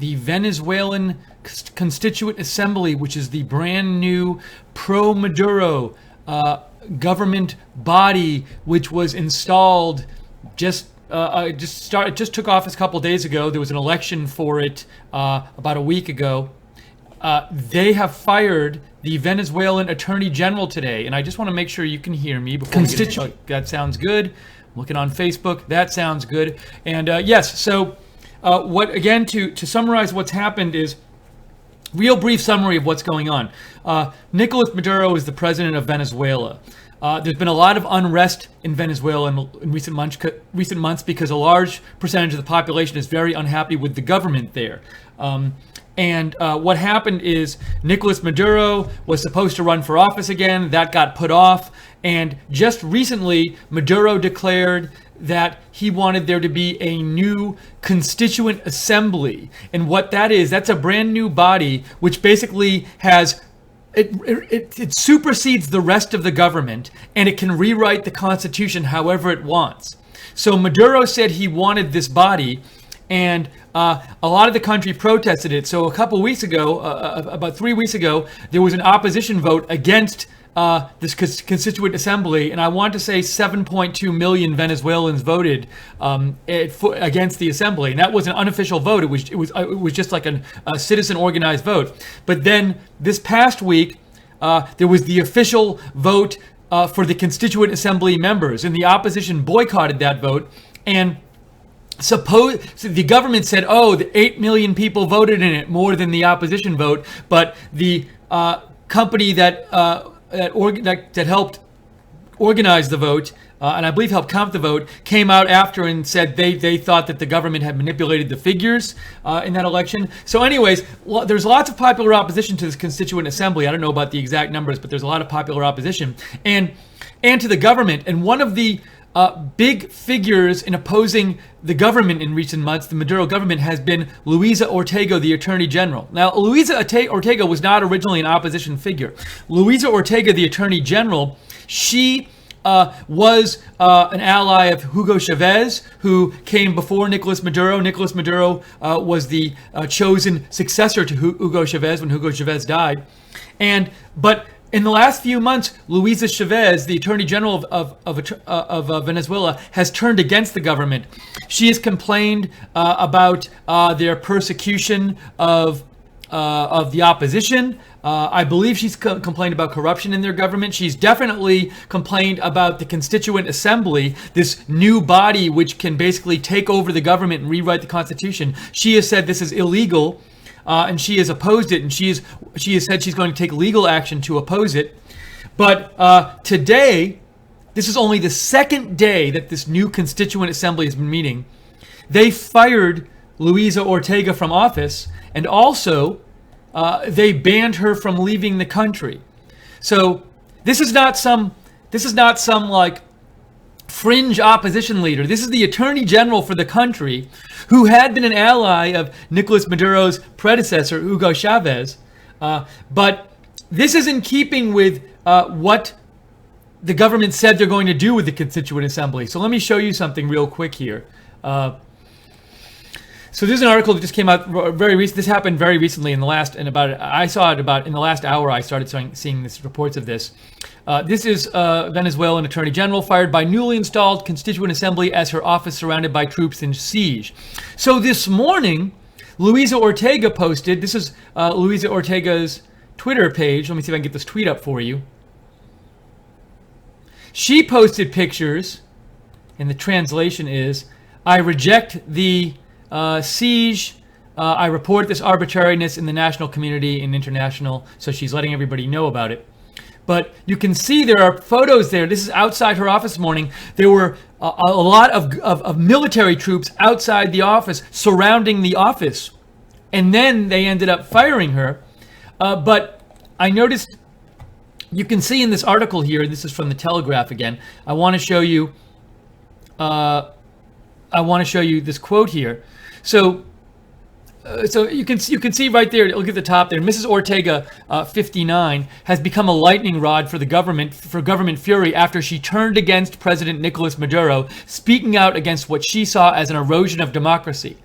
the Venezuelan Constituent Assembly, which is the brand new pro-Maduro government body, which was installed just took office a couple days ago. There was an election for it about a week ago. They have fired the Venezuelan Attorney General today, and I just want to make sure you can hear me before that sounds good. I'm looking on Facebook. That sounds good. And yes, so to summarize what's happened is real brief summary of what's going on. Nicolas Maduro is the president of Venezuela. There's been a lot of unrest in Venezuela in recent months because a large percentage of the population is very unhappy with the government there. And what happened is Nicolas Maduro was supposed to run for office again. That got put off. And just recently, Maduro declared that he wanted there to be a new Constituent Assembly. And what that is, that's a brand new body which basically has it supersedes the rest of the government, and it can rewrite the Constitution however it wants. So Maduro said he wanted this body, and a lot of the country protested it. So a couple weeks ago, about 3 weeks ago, there was an opposition vote against this Constituent Assembly, and I want to say 7.2 million Venezuelans voted against the assembly, and that was an unofficial vote. It was just like a citizen organized vote. But then this past week, there was the official vote for the Constituent Assembly members, and the opposition boycotted that vote. And so the government said, the 8 million people voted in it, more than the opposition vote, but the company that helped organize the vote, and I believe helped count the vote, came out after and said they thought that the government had manipulated the figures in that election. So anyways, there's lots of popular opposition to this Constituent Assembly. I don't know about the exact numbers, but there's a lot of popular opposition and to the government. And one of the big figures in opposing the government in recent months, the Maduro government, has been Luisa Ortega, the Attorney General. Now, Luisa Ortega was not originally an opposition figure. Luisa Ortega, the Attorney General, she was an ally of Hugo Chavez, who came before Nicolas Maduro. Nicolas Maduro was the chosen successor to Hugo Chavez when Hugo Chavez died. But in the last few months, Luisa Chavez, the Attorney General of Venezuela, has turned against the government. She has complained about their persecution of the opposition. I believe she's complained about corruption in their government. She's definitely complained about the Constituent Assembly, this new body which can basically take over the government and rewrite the Constitution. She has said this is illegal. And she has opposed it, and she has said she's going to take legal action to oppose it. But today, this is only the second day that this new Constituent Assembly has been meeting. They fired Luisa Ortega from office, and also they banned her from leaving the country. So this is not some like fringe opposition leader. This is the Attorney General for the country, who had been an ally of Nicolas Maduro's predecessor, Hugo Chavez. But this is in keeping with what the government said they're going to do with the Constituent Assembly. So let me show you something real quick here. So there's an article that just came out very recent. This happened very recently in the last hour. I started seeing these reports of this. This is Venezuelan Attorney General fired by newly installed Constituent Assembly as her office surrounded by troops in siege. So this morning, Luisa Ortega posted. This is Luisa Ortega's Twitter page. Let me see if I can get this tweet up for you. She posted pictures, and the translation is, "I reject the siege. I report this arbitrariness in the national community and international." So she's letting everybody know about it. But you can see there are photos there. This is outside her office this morning. There were a lot of military troops outside the office, surrounding the office. And then they ended up firing her. But I noticed, you can see in this article here, this is from the Telegraph again. I want to show you this quote here. So you can see right there, look at the top there, Mrs. Ortega, 59, has become a lightning rod for government fury after she turned against President Nicolas Maduro, speaking out against what she saw as an erosion of democracy.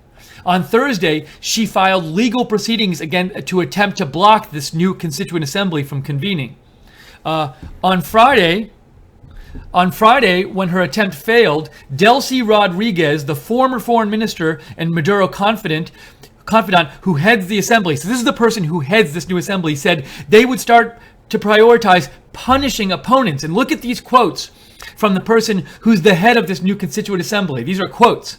On Thursday, she filed legal proceedings again to attempt to block this new Constituent Assembly from convening. On Friday, when her attempt failed, Delcy Rodriguez, the former foreign minister and Maduro confidant who heads the assembly, so this is the person who heads this new assembly, said they would start to prioritize punishing opponents. And look at these quotes from the person who's the head of this new Constituent Assembly. These are quotes.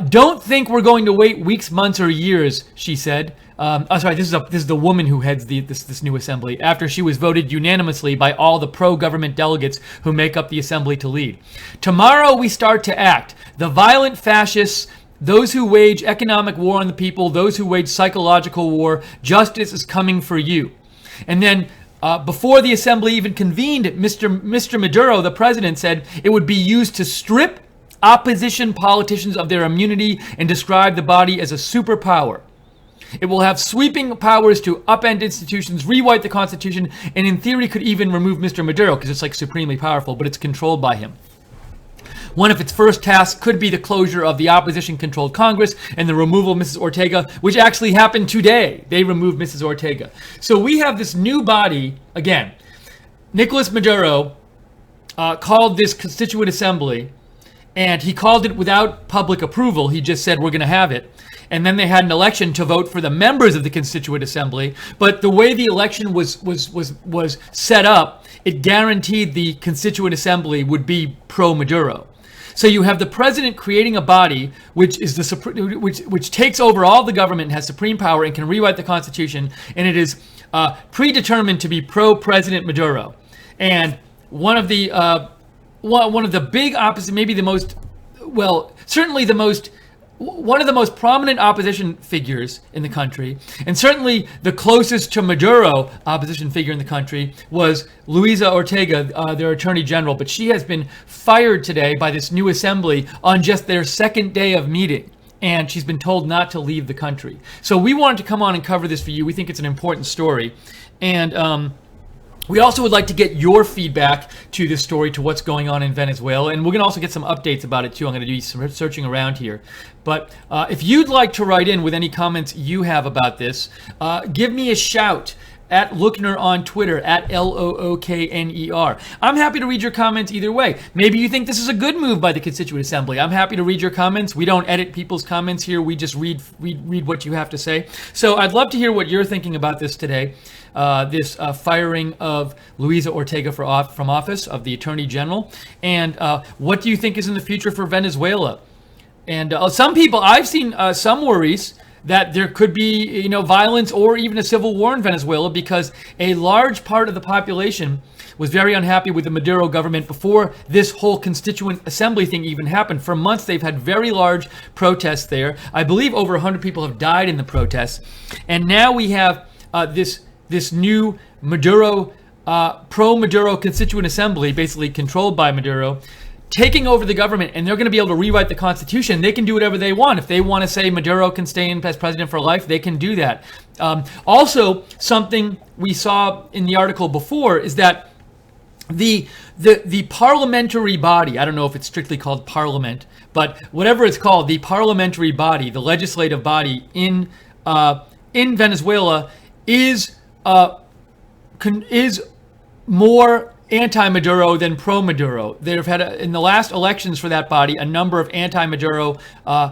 Don't think we're going to wait weeks, months, or years, she said. This is the woman who heads this new assembly, after she was voted unanimously by all the pro-government delegates who make up the assembly to lead. Tomorrow we start to act. The violent fascists, those who wage economic war on the people, those who wage psychological war, justice is coming for you. And then before the assembly even convened, Mr. Maduro, the president, said it would be used to strip opposition politicians of their immunity and describe the body as a superpower. It will have sweeping powers to upend institutions, rewrite the Constitution, and in theory could even remove Mr. Maduro because it's like supremely powerful, but it's controlled by him. One of its first tasks could be the closure of the opposition-controlled Congress and the removal of Mrs. Ortega, which actually happened today. They removed Mrs. Ortega. So we have this new body, again, Nicolas Maduro called this Constituent Assembly, and he called it without public approval. He just said, we're going to have it. And then they had an election to vote for the members of the Constituent Assembly. But the way the election was set up, it guaranteed the Constituent Assembly would be pro-Maduro. So you have the president creating a body which is which takes over all the government and has supreme power and can rewrite the Constitution, and it is predetermined to be pro-President Maduro. And one of the big opposite, maybe the most, well, certainly the most, one of the most prominent opposition figures in the country, and certainly the closest to Maduro opposition figure in the country, was Luisa Ortega, their attorney general. But she has been fired today by this new assembly on just their second day of meeting, and she's been told not to leave the country. So we wanted to come on and cover this for you. We think it's an important story. And we also would like to get your feedback to this story, to what's going on in Venezuela. And we're going to also get some updates about it, too. I'm going to do some searching around here. But if you'd like to write in with any comments you have about this, give me a shout at Lookner on Twitter, at Lookner. I'm happy to read your comments either way. Maybe you think this is a good move by the Constituent Assembly. I'm happy to read your comments. We don't edit people's comments here. We just read what you have to say. So I'd love to hear what you're thinking about this today. This firing of Luisa Ortega from office of the Attorney General. And what do you think is in the future for Venezuela? And some people, I've seen some worries that there could be, violence or even a civil war in Venezuela, because a large part of the population was very unhappy with the Maduro government before this whole Constituent Assembly thing even happened. For months, they've had very large protests there. I believe over 100 people have died in the protests. And now we have this new Maduro, pro-Maduro Constituent Assembly, basically controlled by Maduro, taking over the government, and they're going to be able to rewrite the Constitution. They can do whatever they want. If they want to say Maduro can stay in as president for life, they can do that. Also, something we saw in the article before is that the parliamentary body, I don't know if it's strictly called parliament, but whatever it's called, the parliamentary body, the legislative body in Venezuela is more anti-Maduro than pro-Maduro. They've had, in the last elections for that body, a number of anti-Maduro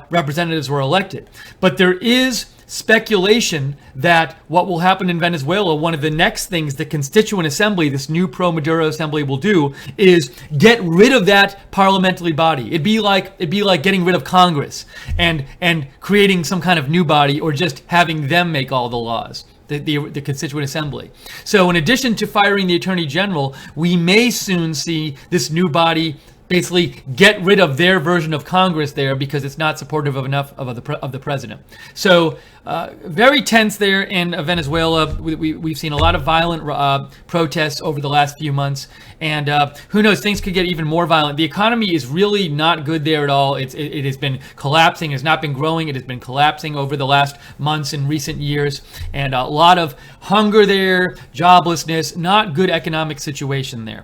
representatives were elected. But there is speculation that what will happen in Venezuela, one of the next things the Constituent Assembly, this new pro-Maduro assembly, will do is get rid of that parliamentary body. It'd be like getting rid of Congress and creating some kind of new body, or just having them make all the laws. The Constituent Assembly. So in addition to firing the Attorney General, we may soon see this new body basically get rid of their version of Congress there, because it's not supportive of enough of the president. So very tense there in Venezuela. We've seen a lot of violent protests over the last few months, and who knows, things could get even more violent. The economy is really not good there at all. It has been collapsing. It has not been growing. It has been collapsing over the last months and recent years, and a lot of hunger there, joblessness, not good economic situation there.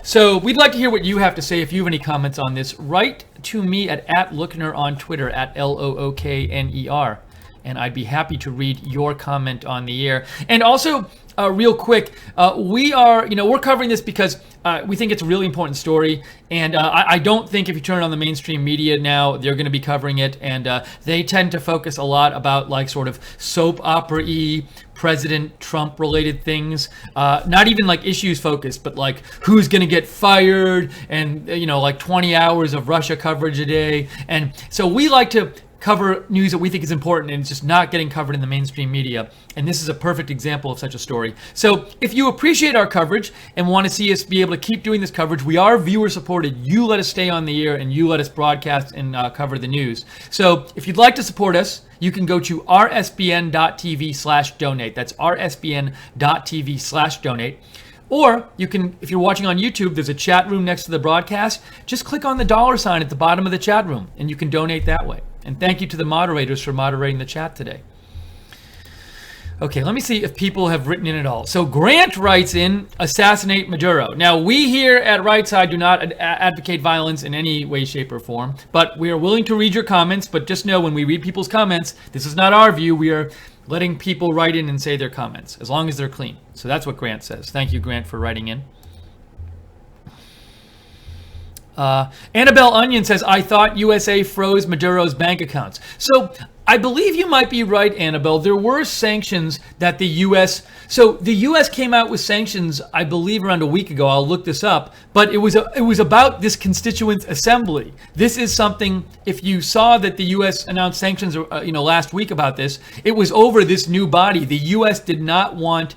So we'd like to hear what you have to say. If you have any comments on this, write to me at @Lookner on Twitter, at LOOKNER. And I'd be happy to read your comment on the air. And also, real quick, we're covering this because we think it's a really important story. And I don't think if you turn on the mainstream media now, they're going to be covering it. And they tend to focus a lot about like sort of soap opera-y, President Trump related things, not even like issues focused, but like who's going to get fired and, like 20 hours of Russia coverage a day. And so we like to cover news that we think is important and it's just not getting covered in the mainstream media. And this is a perfect example of such a story. So if you appreciate our coverage and want to see us be able to keep doing this coverage, we are viewer supported. You let us stay on the air and you let us broadcast and cover the news. So if you'd like to support us, you can go to rsbn.tv/donate. That's rsbn.tv/donate. Or you can, if you're watching on YouTube, there's a chat room next to the broadcast. Just click on the $ at the bottom of the chat room and you can donate that way. And thank you to the moderators for moderating the chat today. Okay, let me see if people have written in at all. So Grant writes in, assassinate Maduro. Now, we here at Right Side do not advocate violence in any way, shape, or form, but we are willing to read your comments. But just know when we read people's comments, this is not our view. We are letting people write in and say their comments, as long as they're clean. So that's what Grant says. Thank you, Grant, for writing in. Annabelle Onion says, I thought USA froze Maduro's bank accounts. So I believe you might be right, Annabelle. There were sanctions that the U.S. So the U.S. came out with sanctions, I believe, around a week ago. I'll look this up. But it was about this Constituent Assembly. This is something, if you saw that the U.S. announced sanctions last week about this, it was over this new body. The U.S. did not want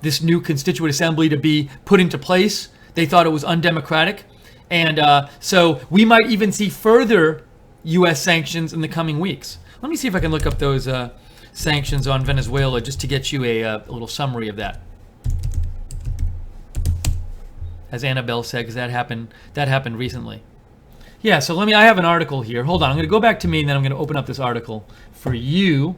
this new Constituent Assembly to be put into place. They thought it was undemocratic. And so we might even see further U.S. sanctions in the coming weeks. Let me see if I can look up those sanctions on Venezuela just to get you a little summary of that. As Annabelle said, because that happened recently. Yeah, so I have an article here. Hold on, I'm going to go back to me and then I'm going to open up this article for you.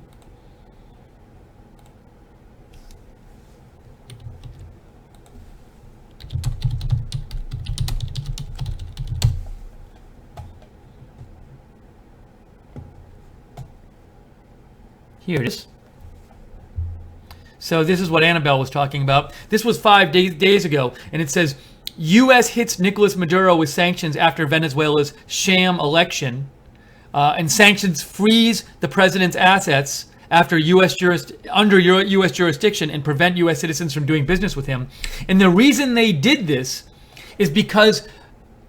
Here it is. So this is what Annabelle was talking about. This was 5 days ago, and it says, U.S. hits Nicolas Maduro with sanctions after Venezuela's sham election, and sanctions freeze the president's assets after under U.S. jurisdiction and prevent U.S. citizens from doing business with him. And the reason they did this is because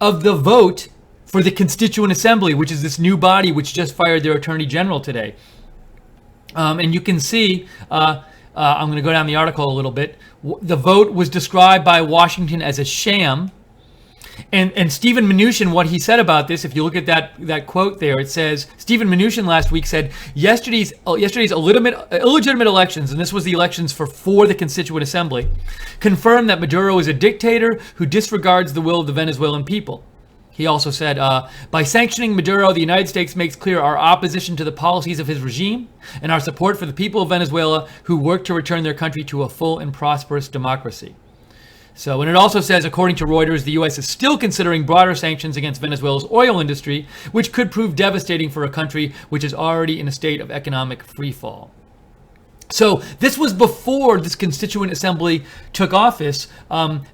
of the vote for the Constituent Assembly, which is this new body which just fired their Attorney General today. And you can see, I'm going to go down the article a little bit. The vote was described by Washington as a sham. And Stephen Mnuchin, what he said about this, if you look at that quote there, it says, Stephen Mnuchin last week said, yesterday's illegitimate elections, and this was the elections for the Constituent Assembly, confirmed that Maduro is a dictator who disregards the will of the Venezuelan people. He also said, by sanctioning Maduro, the United States makes clear our opposition to the policies of his regime and our support for the people of Venezuela who work to return their country to a full and prosperous democracy. So, and it also says, according to Reuters, the U.S. is still considering broader sanctions against Venezuela's oil industry, which could prove devastating for a country which is already in a state of economic freefall. So this was before this Constituent Assembly took office.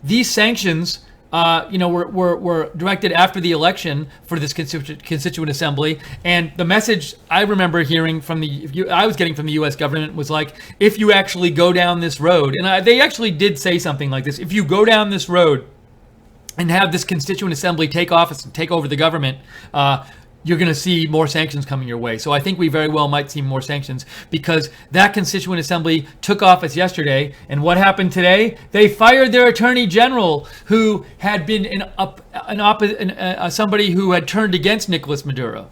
These sanctions were directed after the election for this Constituent Assembly, and the message I remember hearing I was getting from the U.S. government was like, if you actually go down this road, and they actually did say something like this, if you go down this road and have this Constituent Assembly take office and take over the government, you're going to see more sanctions coming your way. So I think we very well might see more sanctions because that Constituent Assembly took office yesterday. And what happened today? They fired their Attorney General, who had been somebody who had turned against Nicolas Maduro.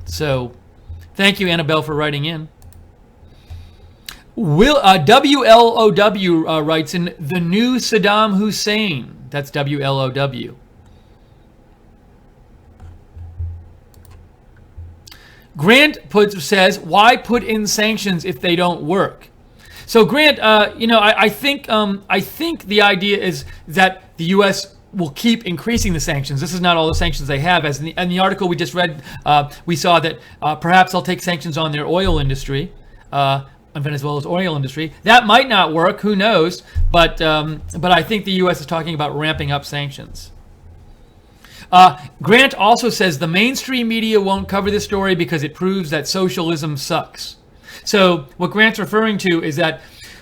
So thank you, Annabelle, for writing in. WLOW writes in, the new Saddam Hussein. That's WLOW. Grant says, why put in sanctions if they don't work? So Grant, I think the idea is that the U.S. will keep increasing the sanctions. This is not all the sanctions they have. As in the article we just read, we saw that perhaps they'll take sanctions on their oil industry, on Venezuela's oil industry. That might not work. Who knows? But I think the U.S. is talking about ramping up sanctions. Grant also says the mainstream media won't cover this story because it proves that socialism sucks. So what Grant's referring to is that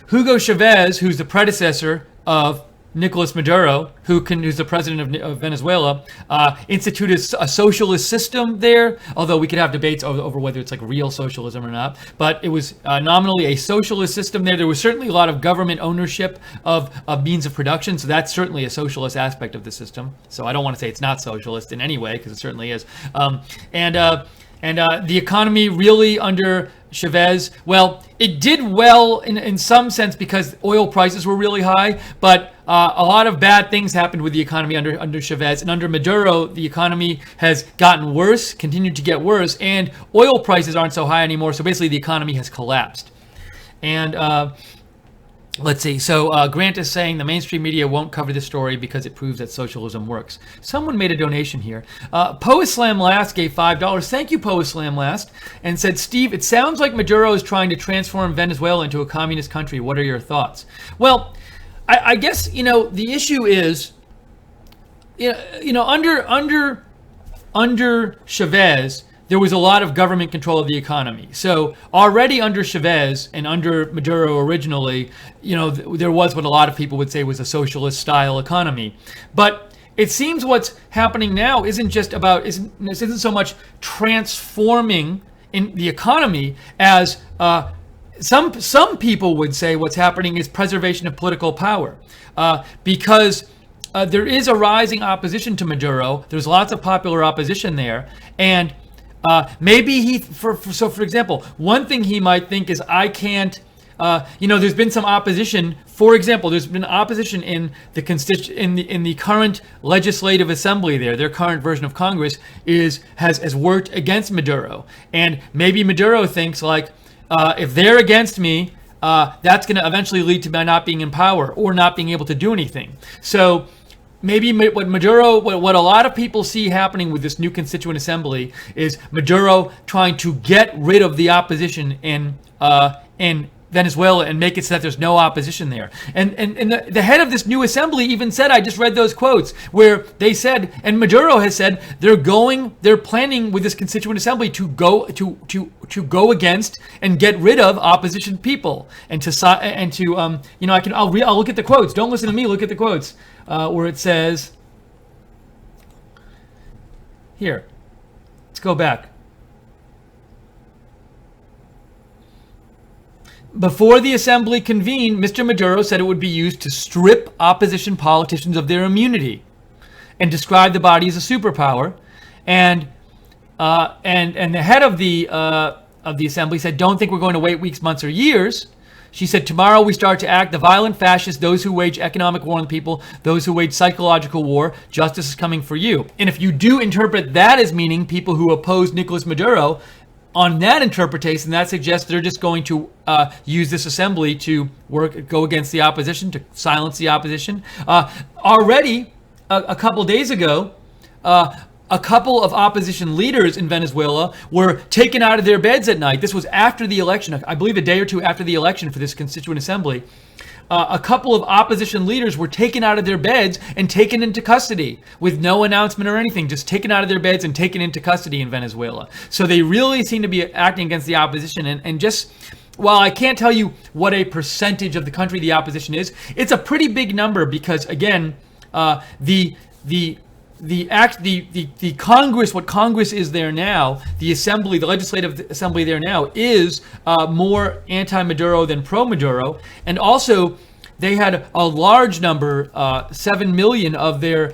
Hugo Chavez, who's the predecessor of Nicolas Maduro, who's the president of Venezuela, instituted a socialist system there, although we could have debates over whether it's like real socialism or not. But it was nominally a socialist system there. There was certainly a lot of government ownership of means of production, so that's certainly a socialist aspect of the system. So I don't want to say it's not socialist in any way, because it certainly is. And the economy really under Chavez, well, it did well in some sense because oil prices were really high, but a lot of bad things happened with the economy under Chavez. And under Maduro, the economy has gotten worse, continued to get worse, and oil prices aren't so high anymore, so basically the economy has collapsed. And let's see. So Grant is saying the mainstream media won't cover this story because it proves that socialism works. Someone made a donation here. Poislam Last gave $5. Thank you, Poislam Last. And said, Steve, it sounds like Maduro is trying to transform Venezuela into a communist country. What are your thoughts? Well, I guess, the issue is, under Chavez, there was a lot of government control of the economy. So already under Chavez and under Maduro originally, there was what a lot of people would say was a socialist style economy. But it seems what's happening now isn't so much transforming in the economy as some people would say what's happening is preservation of political power, because there is a rising opposition to Maduro. There's lots of popular opposition there, and maybe for example, one thing he might think is I can't. There's been some opposition. For example, there's been opposition in the current legislative assembly there. Their current version of Congress has worked against Maduro, and maybe Maduro thinks like, if they're against me, that's going to eventually lead to my not being in power or not being able to do anything. So maybe what a lot of people see happening with this new Constituent Assembly is Maduro trying to get rid of the opposition in Venezuela and make it so that there's no opposition there. And the head of this new assembly even said, I just read those quotes where they said, and Maduro has said, they're planning with this Constituent Assembly to go against and get rid of opposition people I'll look at the quotes. Don't listen to me. Look at the quotes where it says here. Let's go back. Before the assembly convened, Mr. Maduro said it would be used to strip opposition politicians of their immunity and described the body as a superpower. And the head of the assembly said, don't think we're going to wait weeks, months, or years. She said, tomorrow we start to act. The violent fascists, those who wage economic war on the people, those who wage psychological war, justice is coming for you. And if you do interpret that as meaning people who oppose Nicolas Maduro, on that interpretation, that suggests they're just going to use this assembly to go against the opposition, to silence the opposition. Already, a couple days ago, a couple of opposition leaders in Venezuela were taken out of their beds at night. This was after the election, I believe a day or two after the election for this Constituent Assembly. A couple of opposition leaders were taken out of their beds and taken into custody with no announcement or anything, just taken out of their beds and taken into custody in Venezuela. So they really seem to be acting against the opposition. And just, while I can't tell you what a percentage of the country the opposition is, it's a pretty big number because, again, the Congress, what Congress is there now, the assembly, the legislative assembly there now is more anti-Maduro than pro-Maduro. And also, they had a large number, 7 million of their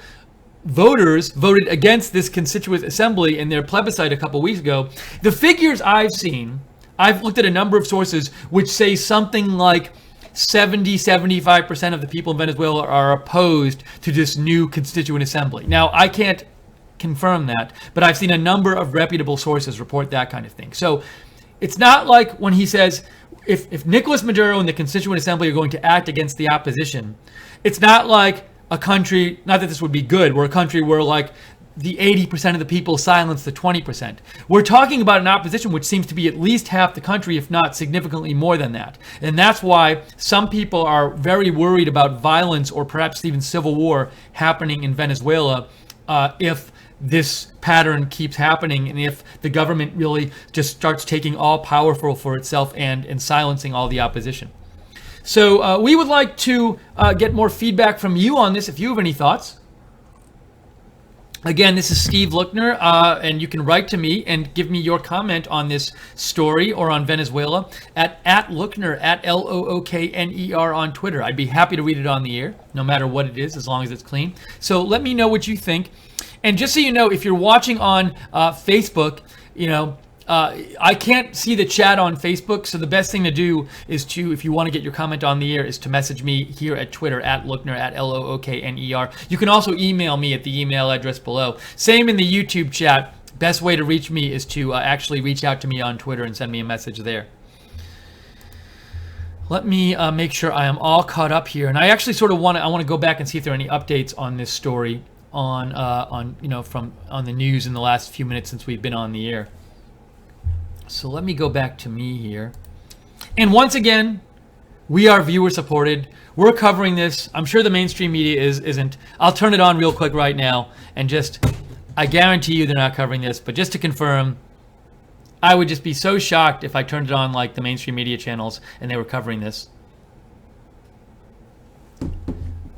voters voted against this Constituent Assembly in their plebiscite a couple weeks ago. The figures I've seen, I've looked at a number of sources which say something like 75% of the people in Venezuela are opposed to this new Constituent Assembly. Now, I can't confirm that, but I've seen a number of reputable sources report that kind of thing. So it's not like when he says, if Nicolas Maduro and the Constituent Assembly are going to act against the opposition, it's not like a country, not that this would be good, we're a country where like the 80% of the people silence the 20%. We're talking about an opposition which seems to be at least half the country, if not significantly more than that. And that's why some people are very worried about violence or perhaps even civil war happening in Venezuela if this pattern keeps happening and if the government really just starts taking all powerful for itself and silencing all the opposition. So we would like to get more feedback from you on this if you have any thoughts. Again, this is Steve Lookner, and you can write to me and give me your comment on this story or on Venezuela at Lookner, at Lookner on Twitter. I'd be happy to read it on the air, no matter what it is, as long as it's clean. So let me know what you think. And just so you know, if you're watching on Facebook, I can't see the chat on Facebook, so the best thing to do is to, if you want to get your comment on the air, is to message me here at Twitter, at Lookner, at Lookner. You can also email me at the email address below. Same in the YouTube chat. Best way to reach me is to actually reach out to me on Twitter and send me a message there. Let me make sure I am all caught up here. And I actually sort of want to go back and see if there are any updates on this story on the news in the last few minutes since we've been on the air. So let me go back to me here. And once again, we are viewer supported. We're covering this. I'm sure the mainstream media isn't. I'll turn it on real quick right now and I guarantee you they're not covering this, but just to confirm, I would just be so shocked if I turned it on like the mainstream media channels and they were covering this.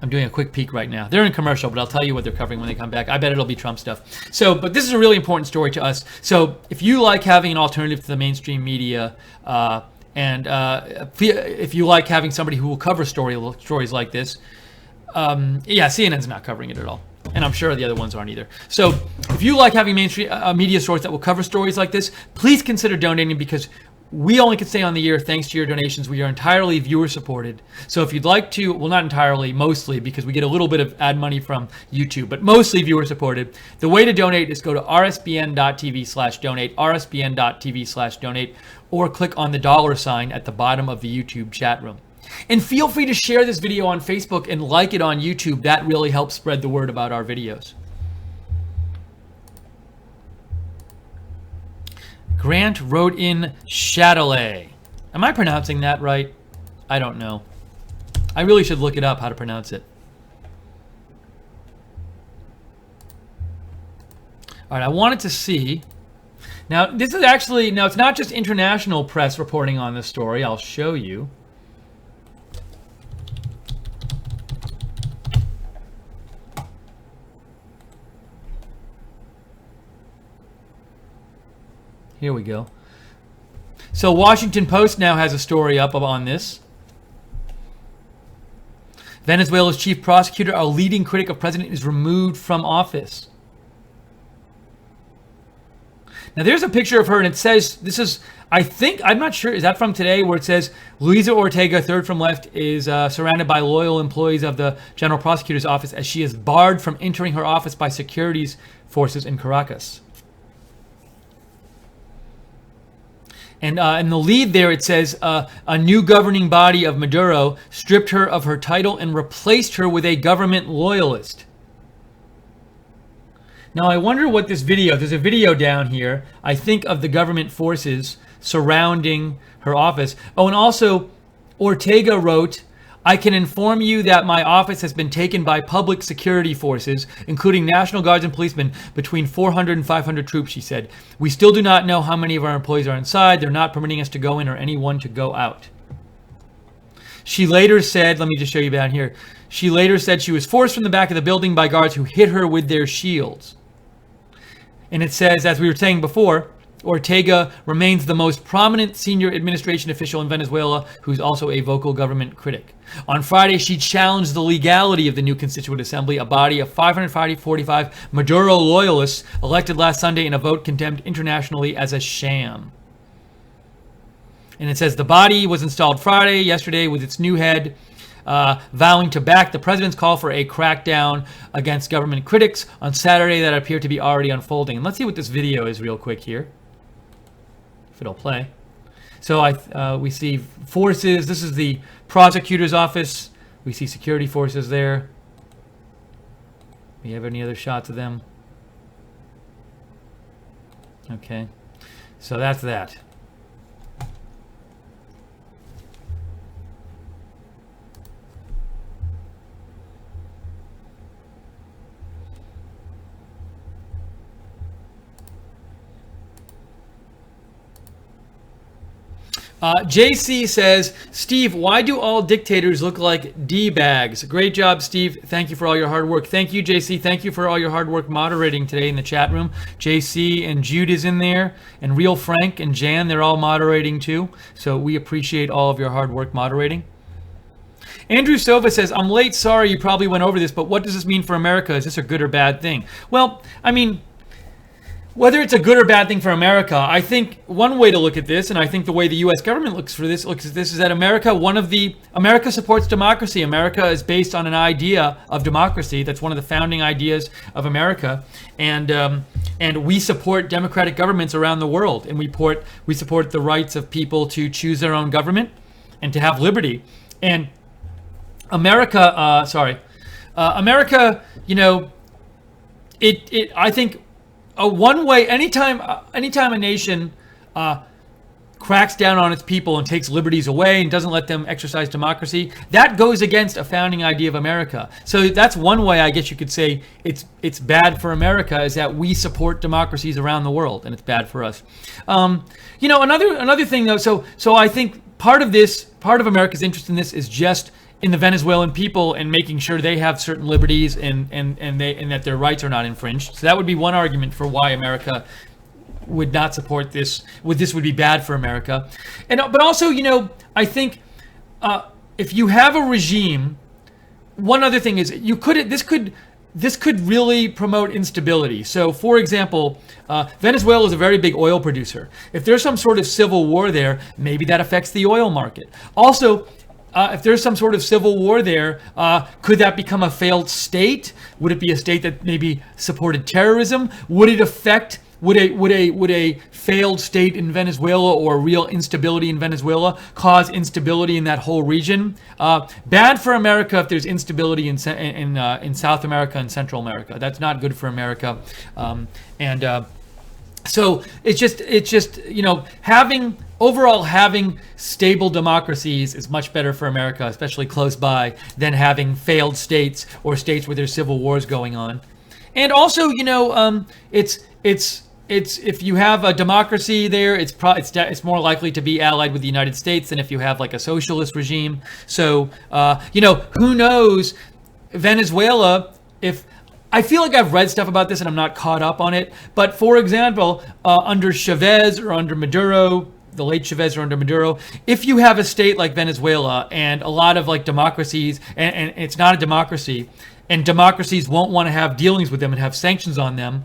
I'm doing a quick peek right now. They're in commercial, but I'll tell you what they're covering when they come back. I bet it'll be Trump stuff. But this is a really important story to us. So if you like having an alternative to the mainstream media, if you like having somebody who will cover stories like this, CNN's not covering it at all. And I'm sure the other ones aren't either. So if you like having mainstream media sources that will cover stories like this, please consider donating, because we only can stay on the air thanks to your donations. We are entirely viewer supported. So if you'd like to, well, not entirely, mostly, because we get a little bit of ad money from YouTube, but mostly viewer supported. The way to donate is go to rsbn.tv/donate, rsbn.tv/donate, or click on the $ at the bottom of the YouTube chat room. And feel free to share this video on Facebook and like it on YouTube. That really helps spread the word about our videos. Grant wrote in Chatelet. Am I pronouncing that right? I don't know. I really should look it up, how to pronounce it. All right, I wanted to see. Now, this is actually, it's not just international press reporting on this story. I'll show you. Here we go. So Washington Post now has a story up on this. Venezuela's chief prosecutor, a leading critic of president, is removed from office. Now there's a picture of her, and it says, I'm not sure, is that from today, where it says, Luisa Ortega, third from left, is surrounded by loyal employees of the general prosecutor's office as she is barred from entering her office by securities forces in Caracas. And in the lead there, it says, a new governing body of Maduro stripped her of her title and replaced her with a government loyalist. Now, I wonder what this video, there's a video down here, I think, of the government forces surrounding her office. Oh, and also, Ortega wrote, I can inform you that my office has been taken by public security forces, including National Guards and policemen, between 400 and 500 troops, she said. We still do not know how many of our employees are inside. They're not permitting us to go in or anyone to go out. She later said, let me just show you down here. She later said she was forced from the back of the building by guards who hit her with their shields. And it says, as we were saying before, Ortega remains the most prominent senior administration official in Venezuela, who's also a vocal government critic. On Friday, she challenged the legality of the new Constituent Assembly, a body of 545 Maduro loyalists elected last Sunday in a vote condemned internationally as a sham. And it says the body was installed yesterday, with its new head vowing to back the president's call for a crackdown against government critics on Saturday that appeared to be already unfolding. And let's see what this video is real quick here, if it'll play. So we see forces. This is the prosecutor's office. We see security forces there. We have any other shots of them? Okay, so that's that. JC says, Steve, why do all dictators look like D-bags? Great job, Steve. Thank you for all your hard work. Thank you, JC. Thank you for all your hard work moderating today in the chat room. JC and Jude is in there, and Real Frank and Jan, they're all moderating too. So we appreciate all of your hard work moderating. Andrew Sova says, I'm late. Sorry, you probably went over this, but what does this mean for America? Is this a good or bad thing? Well, I mean, whether it's a good or bad thing for America, I think one way to look at this, and I think the way the U.S. government looks at this, is that America supports democracy. America is based on an idea of democracy. That's one of the founding ideas of America, and we support democratic governments around the world, and we support the rights of people to choose their own government and to have liberty. And America, you know, I think. One way, anytime a nation cracks down on its people and takes liberties away and doesn't let them exercise democracy, that goes against a founding idea of America. So that's one way I guess you could say it's bad for America, is that we support democracies around the world, and it's bad for us. You know, another thing though. So I think part of America's interest in this is just in the Venezuelan people and making sure they have certain liberties and that their rights are not infringed. So that would be one argument for why America would not support this. This would be bad for America. But also, you know, I think if you have a regime, one other thing is this could really promote instability. So, for example, Venezuela is a very big oil producer. If there's some sort of civil war there, maybe that affects the oil market. Also, if there's some sort of civil war there, could that become a failed state? Would it be a state that maybe supported terrorism? Would a failed state in Venezuela or real instability in Venezuela cause instability in that whole region? Bad for America if there's instability in South America and Central America. That's not good for America. So it's just you know, having stable democracies is much better for America, especially close by, than having failed states or states where there's civil wars going on. And also, you know, it's if you have a democracy there, it's more likely to be allied with the United States than if you have like a socialist regime. So you know, who knows, Venezuela, if I feel like I've read stuff about this and I'm not caught up on it, but for example, under Chavez or under Maduro, the late Chavez or under Maduro, if you have a state like Venezuela and a lot of like democracies, and it's not a democracy, and democracies won't want to have dealings with them and have sanctions on them,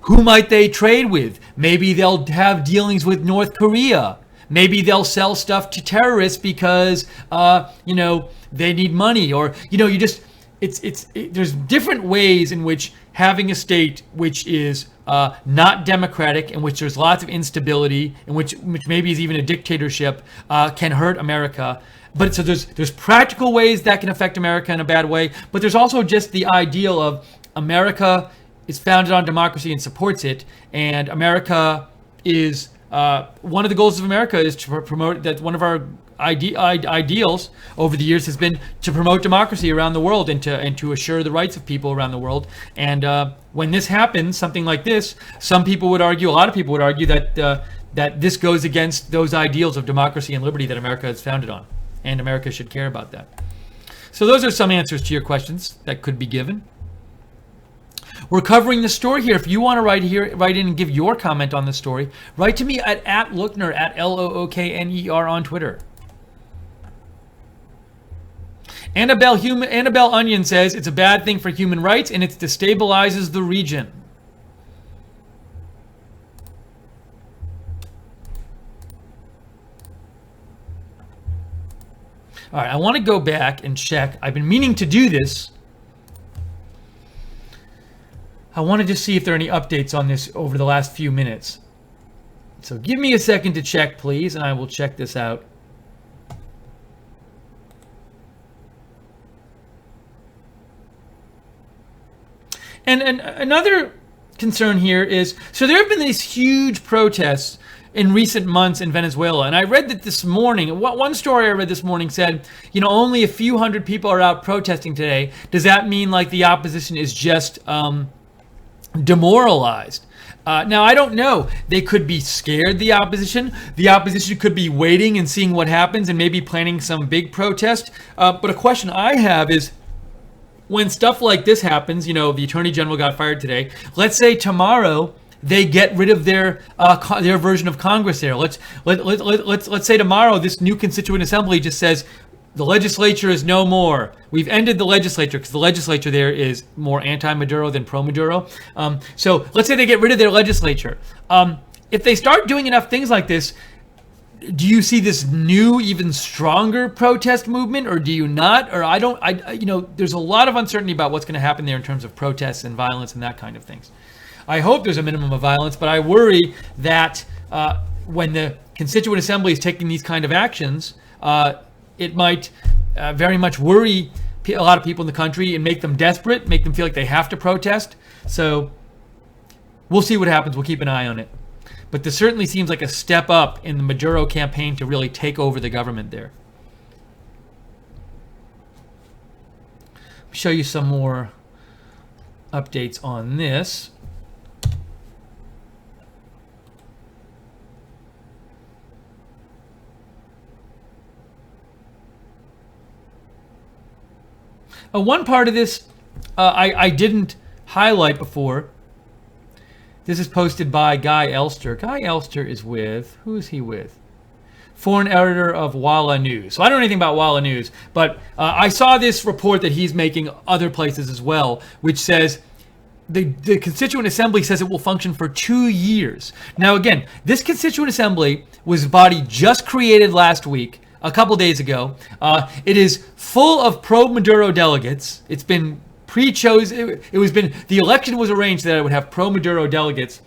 who might they trade with? Maybe they'll have dealings with North Korea. Maybe they'll sell stuff to terrorists because, you know, they need money, or, you know, there's different ways in which having a state which is not democratic, in which there's lots of instability, in which maybe is even a dictatorship, can hurt America. But so there's practical ways that can affect America in a bad way, but there's also just the ideal of America is founded on democracy and supports it, and America is one of the goals of America is to promote that. One of our ideals over the years has been to promote democracy around the world and to assure the rights of people around the world. And when this happens, something like this, a lot of people would argue that this goes against those ideals of democracy and liberty that America is founded on, and America should care about that. So those are some answers to your questions that could be given. We're covering the story here. If you want to write in and give your comment on the story, write to me at @Lookner, at Lookner on Twitter. Annabelle Onion says it's a bad thing for human rights and it destabilizes the region. All right, I want to go back and check. I've been meaning to do this. I wanted to see if there are any updates on this over the last few minutes. So give me a second to check, please, and I will check this out. And another concern here is, so there have been these huge protests in recent months in Venezuela. And I read that this morning, one story I read this morning said, only a few hundred people are out protesting today. Does that mean like the opposition is just demoralized? Now, I don't know. They could be scared, the opposition. The opposition could be waiting and seeing what happens and maybe planning some big protest. But a question I have is, when stuff like this happens, the Attorney General got fired today. Let's say tomorrow they get rid of their version of Congress there. Let's say tomorrow this new Constituent Assembly just says the legislature is no more. We've ended the legislature, because the legislature there is more anti-Maduro than pro-Maduro. So let's say they get rid of their legislature. If they start doing enough things like this, do you see this new, even stronger protest movement, or do you not? Or there's a lot of uncertainty about what's going to happen there in terms of protests and violence and that kind of things. I hope there's a minimum of violence, but I worry that when the Constituent Assembly is taking these kind of actions, it might very much worry a lot of people in the country and make them desperate, make them feel like they have to protest. So we'll see what happens. We'll keep an eye on it. But this certainly seems like a step up in the Maduro campaign to really take over the government there. Let me show you some more updates on this. One part of this I didn't highlight before. This is posted by Guy Elster. Guy Elster is with, who is he with? Foreign editor of Walla News. So I don't know anything about Walla News, but I saw this report that he's making other places as well, which says the Constituent Assembly says it will function for 2 years. Now again, this Constituent Assembly was a body just created last week, a couple days ago. It is full of pro-Maduro delegates. It's been pre-chosen. The election was arranged that it would have pro-Maduro delegates,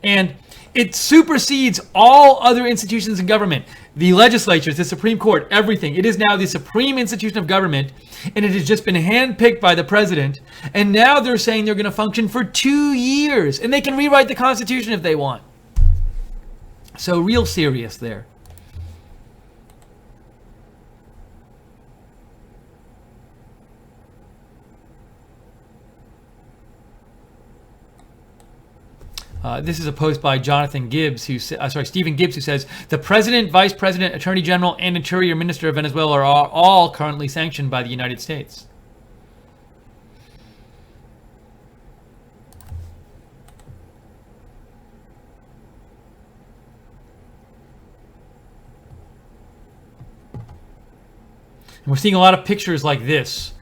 and it supersedes all other institutions in government. The legislatures, the Supreme Court, everything. It is now the supreme institution of government, and it has just been handpicked by the president. And now they're saying they're going to function for 2 years, and they can rewrite the Constitution if they want. So real serious there. This is a post by Stephen Gibbs, who says the president, vice president, attorney general, and interior minister of Venezuela are all currently sanctioned by the United States. And we're seeing a lot of pictures like this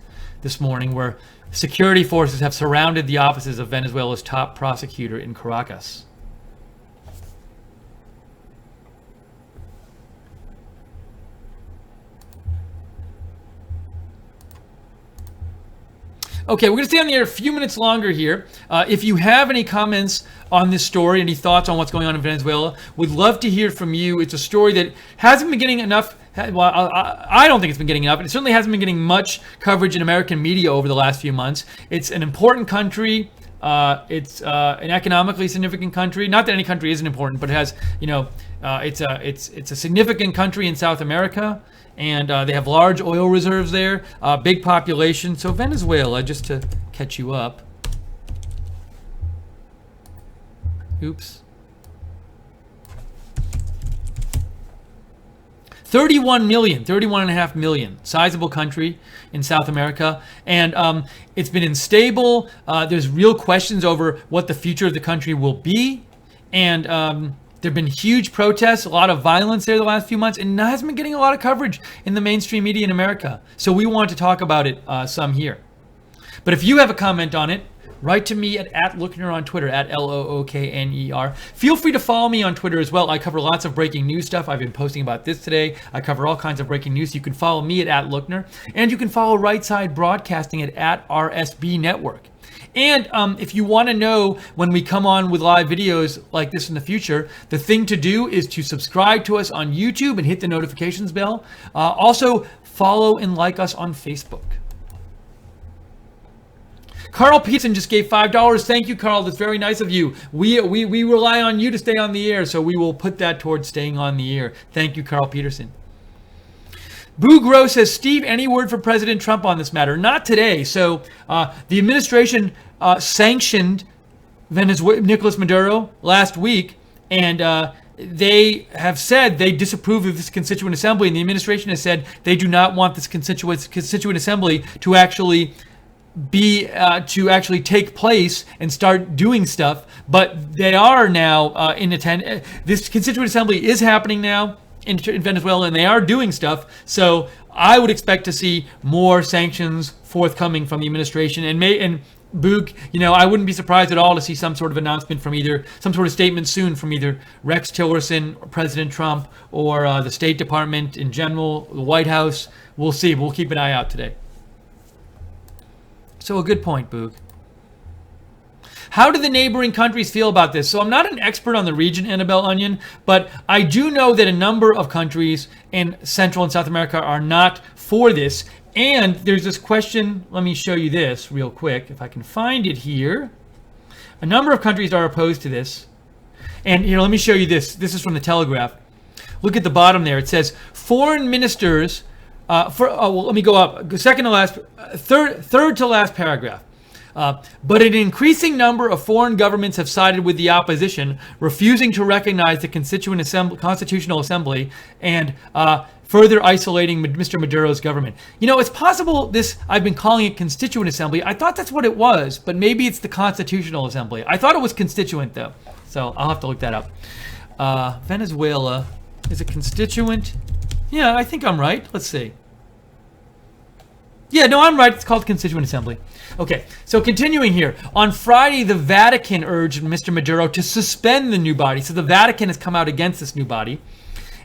morning, where security forces have surrounded the offices of Venezuela's top prosecutor in Caracas. Okay, we're going to stay on the air a few minutes longer here. If you have any comments on this story, any thoughts on what's going on in Venezuela, would love to hear from you. It's a story that hasn't been getting enough. Well, I don't think it's been getting enough. It certainly hasn't been getting much coverage in American media over the last few months. It's an important country. It's an economically significant country. Not that any country isn't important, but it has, it's a significant country in South America, and they have large oil reserves there, big population. So Venezuela, just to catch you up. Oops. 31.5 million, sizable country in South America. And it's been unstable. There's real questions over what the future of the country will be. And there have been huge protests, a lot of violence there the last few months, and it hasn't been getting a lot of coverage in the mainstream media in America. So we want to talk about it some here. But if you have a comment on it, write to me at Lookner on Twitter, at Lookner. Feel free to follow me on Twitter as well. I cover lots of breaking news stuff. I've been posting about this today. I cover all kinds of breaking news. You can follow me at Lookner. And you can follow Right Side Broadcasting at RSB Network. And if you want to know when we come on with live videos like this in the future, the thing to do is to subscribe to us on YouTube and hit the notifications bell. Also, follow and like us on Facebook. Carl Peterson just gave $5. Thank you, Carl. That's very nice of you. We rely on you to stay on the air, so we will put that towards staying on the air. Thank you, Carl Peterson. Boo Gross says, Steve, any word for President Trump on this matter? Not today. So the administration sanctioned Nicolas Maduro last week, and they have said they disapprove of this Constituent Assembly, and the administration has said they do not want this Constituent Assembly to actually take place and start doing stuff. But they are now in attend. This Constituent Assembly is happening now in Venezuela, and they are doing stuff. So I would expect to see more sanctions forthcoming from the administration, and Boog, I wouldn't be surprised at all to see some sort of announcement from some sort of statement soon from either Rex Tillerson, or President Trump, or the State Department in general, the White House. We'll see. We'll keep an eye out today. So a good point, Boog. How do the neighboring countries feel about this? So I'm not an expert on the region, Annabelle Onion, but I do know that a number of countries in Central and South America are not for this. And there's this question. Let me show you this real quick, if I can find it here. A number of countries are opposed to this. And let me show you this. This is from the Telegraph. Look at the bottom there. It says foreign ministers. Let me go up. Second to last, third to last paragraph. But an increasing number of foreign governments have sided with the opposition, refusing to recognize the Constitutional Assembly and further isolating Mr. Maduro's government. It's possible I've been calling it Constituent Assembly. I thought that's what it was, but maybe it's the Constitutional Assembly. I thought it was constituent, though. So I'll have to look that up. Venezuela is a constituent. Yeah, I think I'm right. Let's see. Yeah, no, I'm right. It's called Constituent Assembly. Okay, so continuing here. On Friday, the Vatican urged Mr. Maduro to suspend the new body. So the Vatican has come out against this new body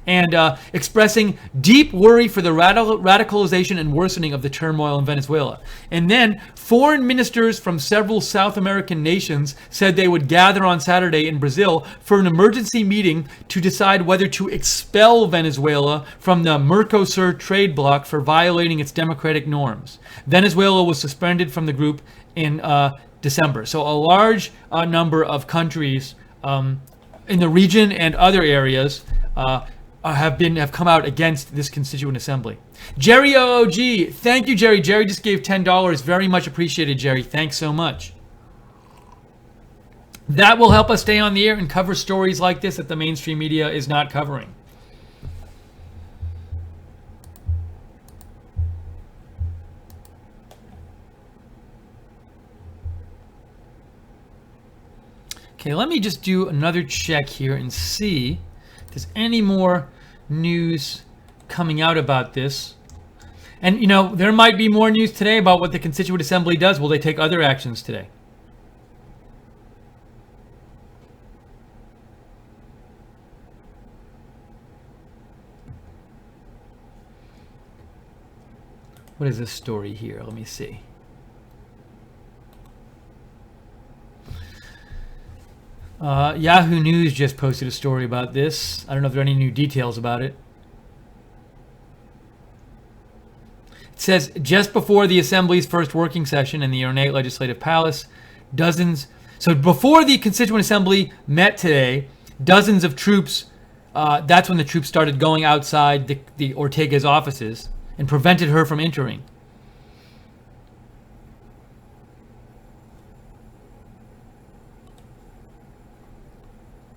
and expressing deep worry for the radicalization and worsening of the turmoil in Venezuela. And then foreign ministers from several South American nations said they would gather on Saturday in Brazil for an emergency meeting to decide whether to expel Venezuela from the Mercosur trade bloc for violating its democratic norms. Venezuela was suspended from the group in December. So a large number of countries in the region and other areas have come out against this Constituent Assembly. Jerry OOG, thank you, Jerry. Jerry just gave $10. Very much appreciated, Jerry. Thanks so much. That will help us stay on the air and cover stories like this that the mainstream media is not covering. Okay, let me just do another check here and see if there's any more news coming out about this. And there might be more news today about what the Constituent Assembly does. Will they take other actions today? What is this story here? Let me see. Yahoo News just posted a story about this. I don't know if there are any new details about it. It says, just before the Assembly's first working session in the ornate Legislative Palace, so before the Constituent Assembly met today, dozens of troops, that's when the troops started going outside the Ortega's offices and prevented her from entering.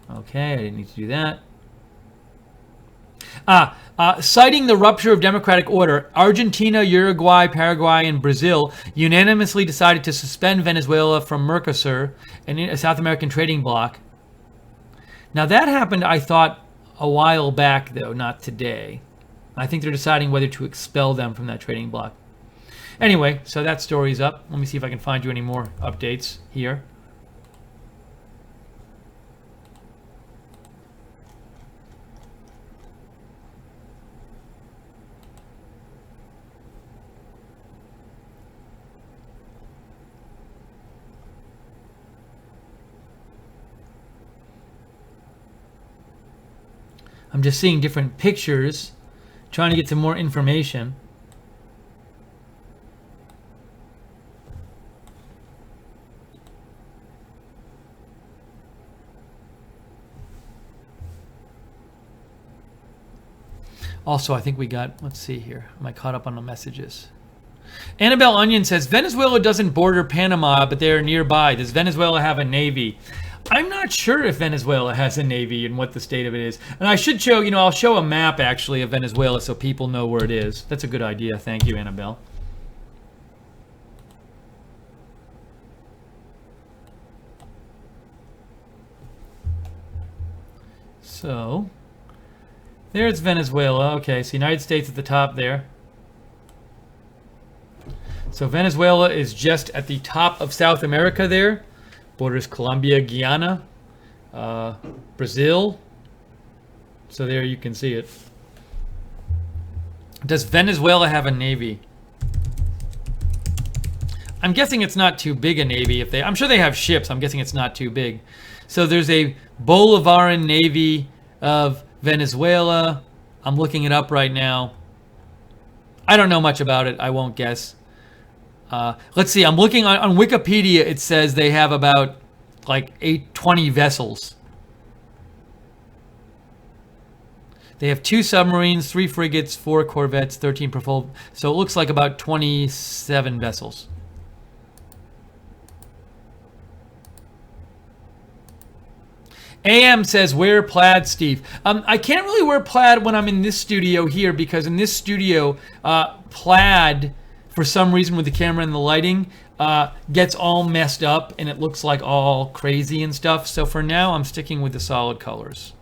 Okay, I didn't need to do that. Citing the rupture of democratic order, Argentina, Uruguay, Paraguay, and Brazil unanimously decided to suspend Venezuela from Mercosur, a South American trading bloc. Now that happened, I thought, a while back, though, not today. I think they're deciding whether to expel them from that trading bloc. Anyway, so that story's up. Let me see if I can find you any more updates here. I'm just seeing different pictures, trying to get some more information. Also, I think we got, let's see here. Am I caught up on the messages? Annabelle Onion says, Venezuela doesn't border Panama, but they're nearby. Does Venezuela have a navy? I'm not sure if Venezuela has a navy and what the state of it is. And I should show, I'll show a map actually of Venezuela so people know where it is. That's a good idea. Thank you, Annabelle. So, there's Venezuela. Okay, so United States at the top there. So Venezuela is just at the top of South America there. Borders Colombia, Guyana, Brazil. So there you can see it. Does Venezuela have a navy? I'm guessing it's not too big a navy. I'm sure they have ships. I'm guessing it's not too big. So there's a Bolivarian Navy of Venezuela. I'm looking it up right now. I don't know much about it. I won't guess. Let's see. I'm looking on Wikipedia. It says they have about like 20 vessels. They have 2 submarines, 3 frigates, 4 corvettes, 13 patrol. So it looks like about 27 vessels. AM says, wear plaid, Steve. I can't really wear plaid when I'm in this studio here because in this studio, plaid, for some reason with the camera and the lighting, gets all messed up and it looks like all crazy and stuff. So for now, I'm sticking with the solid colors.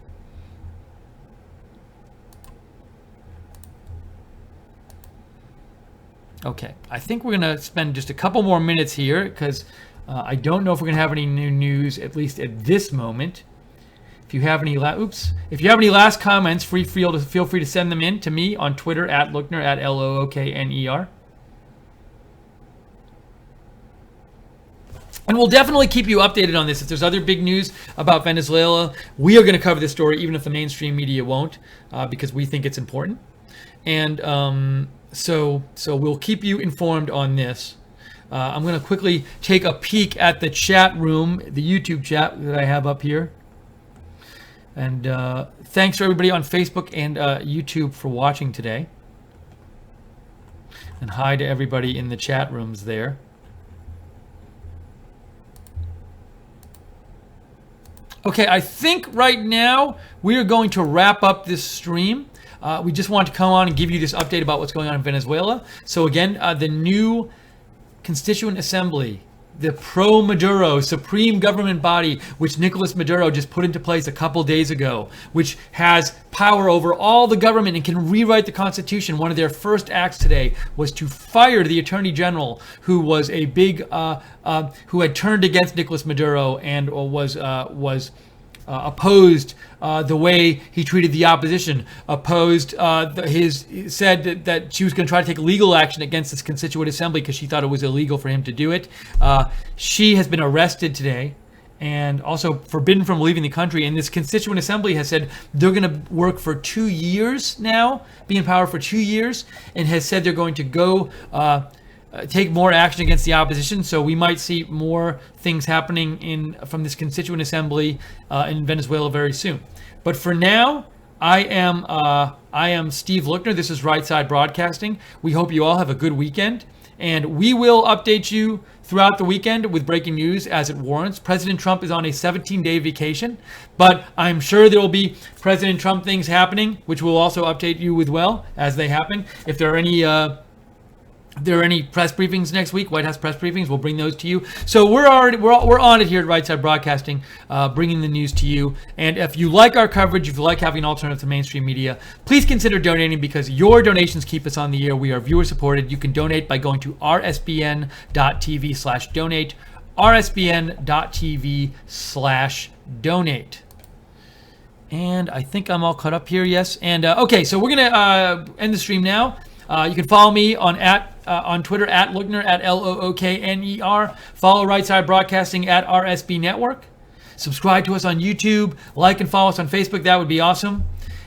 Okay, I think we're going to spend just a couple more minutes here because I don't know if we're going to have any new news, at least at this moment. If you have any last comments, feel free to send them in to me on Twitter at Lookner at Lookner. And we'll definitely keep you updated on this. If there's other big news about Venezuela, we are going to cover this story, even if the mainstream media won't, because we think it's important. And so we'll keep you informed on this. I'm going to quickly take a peek at the chat room, the YouTube chat that I have up here. And thanks to everybody on Facebook and YouTube for watching today. And hi to everybody in the chat rooms there. Okay, I think right now we are going to wrap up this stream. We just want to come on and give you this update about what's going on in Venezuela. So again, the new Constituent Assembly, the pro-Maduro supreme government body, which Nicolas Maduro just put into place a couple days ago, which has power over all the government and can rewrite the Constitution. One of their first acts today was to fire the Attorney General, who was a big, who had turned against Nicolas Maduro and was opposed the way he treated the opposition, said that she was going to try to take legal action against this Constituent Assembly because she thought it was illegal for him to do it. She has been arrested today and also forbidden from leaving the country. And this Constituent Assembly has said they're going to work for 2 years now, be in power for 2 years, and has said they're going to go take more action against the opposition. So we might see more things happening from this Constituent Assembly in Venezuela very soon. But for now, I am Steve Lookner. This is Right Side Broadcasting. We hope you all have a good weekend, and we will update you throughout the weekend with breaking news as it warrants. President Trump is on a 17-day vacation, but I'm sure there will be President Trump things happening, which we'll also update you with as they happen. If there are any press briefings next week, White House press briefings, we'll bring those to you. So we're on it here at Right Side Broadcasting, bringing the news to you. And if you like our coverage, if you like having an alternative to mainstream media, please consider donating because your donations keep us on the air. We are viewer supported. You can donate by going to rsbn.tv/donate, rsbn.tv/donate. And I think I'm all caught up here, yes. And okay, so we're going to end the stream now. You can follow me on Twitter at Lookner at Lookner. Follow Right Side Broadcasting at RSB Network. Subscribe to us on YouTube. Like and follow us on Facebook. That would be awesome.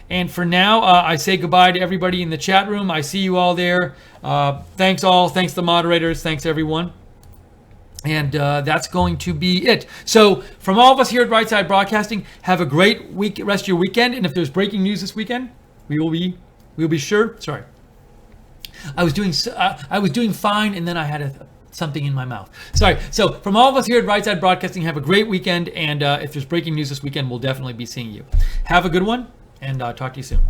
And for now, I say goodbye to everybody in the chat room. I see you all there. Thanks all. Thanks the moderators. Thanks everyone. And that's going to be it. So from all of us here at Right Side Broadcasting, have a great rest of your weekend. And if there's breaking news this weekend, we will be We'll be sure. Sorry. I was doing fine, and then I had something in my mouth. Sorry. So from all of us here at Right Side Broadcasting, have a great weekend. And if there's breaking news this weekend, we'll definitely be seeing you. Have a good one, and talk to you soon.